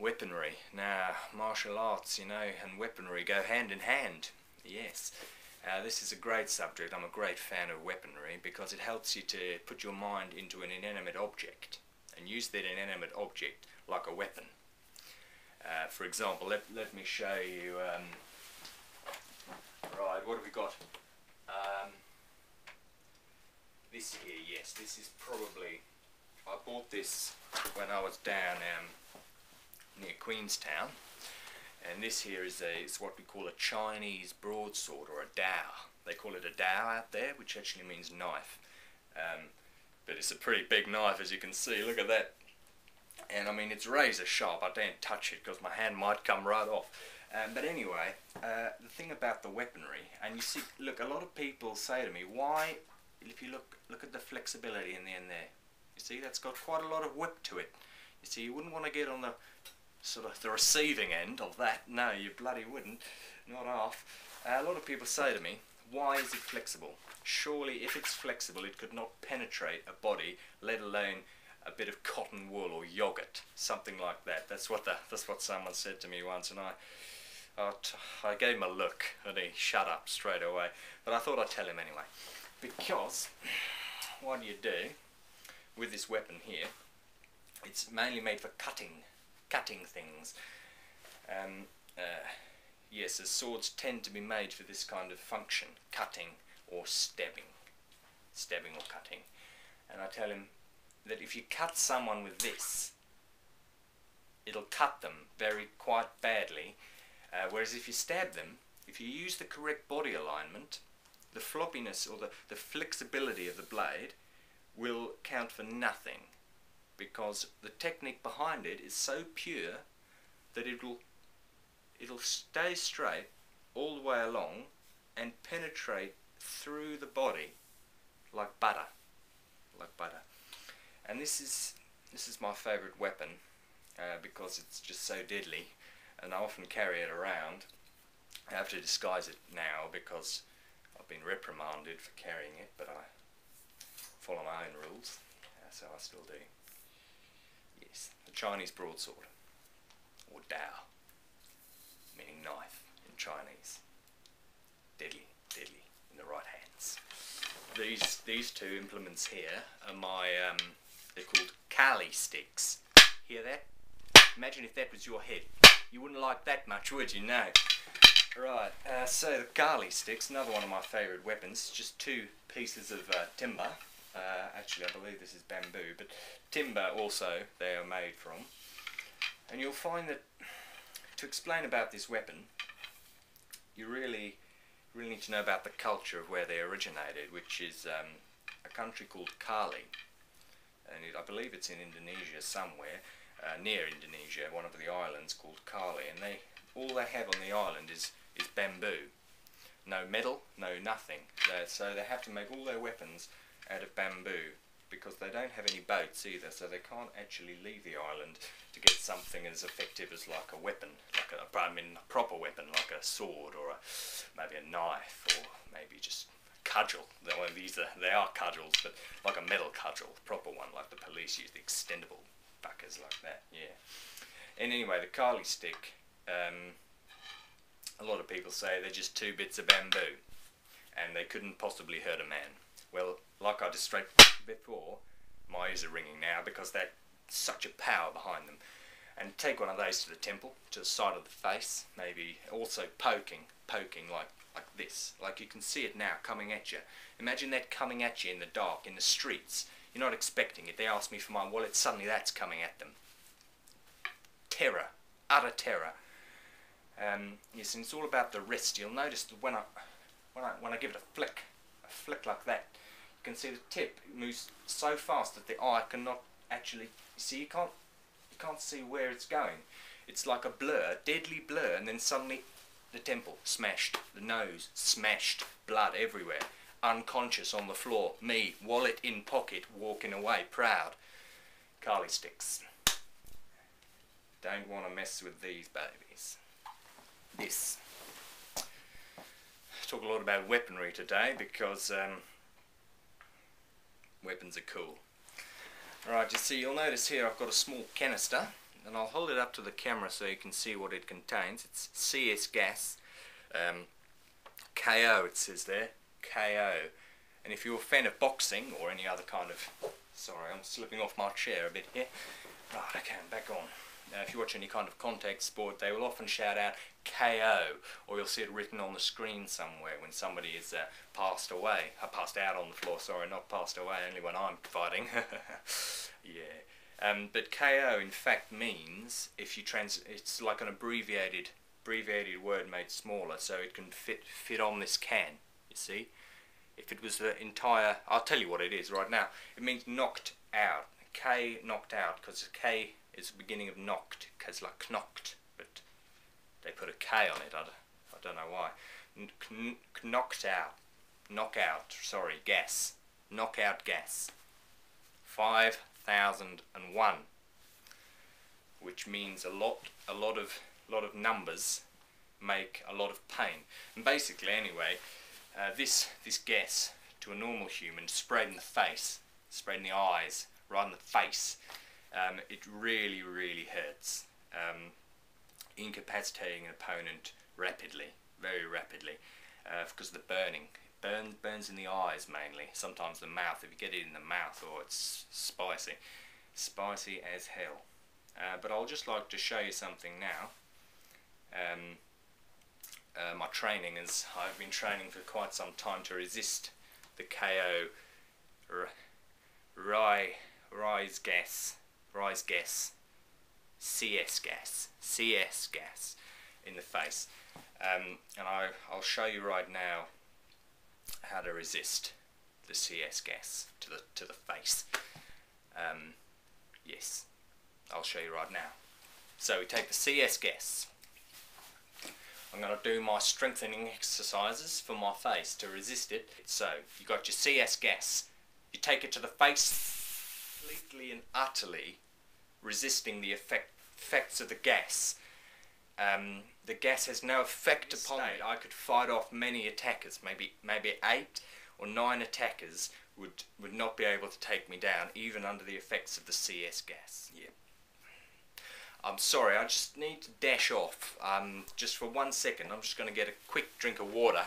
Weaponry. Now, martial arts, you know, and weaponry go hand in hand. Yes. This is a great subject. I'm a great fan of weaponry because it helps you to put your mind into an inanimate object and use that inanimate object like a weapon. For example, let me show you. Right, what have we got? This here, yes, this is probably. I bought this when I was down near Queenstown, and this here is what we call a Chinese broadsword, or a dao. They call it a dao out there, which actually means knife. But it's a pretty big knife, as you can see. Look at that. And I mean, it's razor sharp. I don't touch it because my hand might come right off. But anyway, the thing about the weaponry, and you see, look, a lot of people say to me, why, if you look at the flexibility in the end there. You see, that's got quite a lot of whip to it. You see, you wouldn't want to get on the sort of the receiving end of that. No, you bloody wouldn't. Not half. A lot of people say to me, why is it flexible? Surely, if it's flexible, it could not penetrate a body, let alone a bit of cotton wool or yogurt, something like that. That's what someone said to me once, and I gave him a look, and he shut up straight away. But I thought I'd tell him anyway, because what you do with this weapon here, it's mainly made for cutting things. Yes, the swords tend to be made for this kind of function, cutting or stabbing or cutting. And I tell him that if you cut someone with this, it'll cut them quite badly, whereas if you stab them, if you use the correct body alignment, the floppiness or the flexibility of the blade will count for nothing, because the technique behind it is so pure that it'll stay straight all the way along and penetrate through the body like butter. And this is my favourite weapon because it's just so deadly, and I often carry it around. I have to disguise it now because I've been reprimanded for carrying it, but I follow my own rules, so I still do. Yes, the Chinese broadsword, or dao, meaning knife in Chinese. Deadly in the right hands. These two implements here are my, they're called Kali sticks. Hear that? Imagine if that was your head. You wouldn't like that much, would you? No. Right, so the Kali sticks, another one of my favourite weapons, just two pieces of timber. Actually, I believe this is bamboo, but timber also they are made from. And you'll find that to explain about this weapon, you really need to know about the culture of where they originated, which is a country called Kali, and I believe it's in Indonesia somewhere, near Indonesia, one of the islands called Kali, and all they have on the island is bamboo. No metal, no nothing. So they have to make all their weapons out of bamboo, because they don't have any boats either, so they can't actually leave the island to get something as effective as like a weapon, a proper weapon, like a sword or maybe a knife, or maybe just a cudgel. They are cudgels, but like a metal cudgel, proper one, like the police use, the extendable buckers like that, yeah. And anyway, the Kali stick, a lot of people say they're just two bits of bamboo, and they couldn't possibly hurt a man. Well, like I just straight before, my ears are ringing now because that's such a power behind them. And take one of those to the temple, to the side of the face, maybe also poking like this, like you can see it now coming at you. Imagine that coming at you in the dark, in the streets. You're not expecting it. They ask me for my wallet, suddenly that's coming at them. Terror, utter terror. Yes, and it's all about the wrist. You'll notice that when I give it a flick like that, you can see the tip moves so fast that the eye cannot actually see. You can't see where it's going. It's like a blur, deadly blur, and then suddenly the temple smashed, the nose smashed, blood everywhere, unconscious on the floor. Me, wallet in pocket, walking away proud. Kali sticks. Don't want to mess with these babies. This. Talk a lot about weaponry today because weapons are cool. Alright, you see, you'll notice here I've got a small canister. and I'll hold it up to the camera so you can see what it contains. It's CS gas, KO it says there, KO. And if you're a fan of boxing or any other kind of, sorry, I'm slipping off my chair a bit here. Right, okay, I'm back on. If you watch any kind of contact sport, they will often shout out KO, or you'll see it written on the screen somewhere when somebody is passed out on the floor, sorry, not passed away, only when I'm fighting. Yeah. But KO in fact means, if you it's like an abbreviated word made smaller, so it can fit on this can, you see. If it was the entire, I'll tell you what it is right now. It means knocked out. K, knocked out, because K is the beginning of knocked, because like knocked, but they put a K on it. I don't know why. Knocked out, knockout. Sorry, gas, knockout gas. 5001, which means a lot of numbers make a lot of pain. And basically, anyway, this gas to a normal human sprayed in the face, sprayed in the eyes, right in the face. It really hurts, incapacitating an opponent rapidly, very rapidly, because of the burning. Burns in the eyes mainly, sometimes the mouth. If you get it in the mouth, oh, it's spicy as hell. But I'll just like to show you something now. My training is, I've been training for quite some time to resist the KO rise gas, CS gas in the face, and I'll show you right now how to resist the CS gas to the face. Yes, I'll show you right now. So we take the CS gas. I'm going to do my strengthening exercises for my face to resist it. So you got your CS gas. You take it to the face, completely and utterly resisting the effects of the gas. The gas has no effect upon me. I could fight off many attackers, maybe 8 or 9 attackers would not be able to take me down, even under the effects of the CS gas. Yeah. I'm sorry, I just need to dash off. Just for 1 second, I'm just going to get a quick drink of water.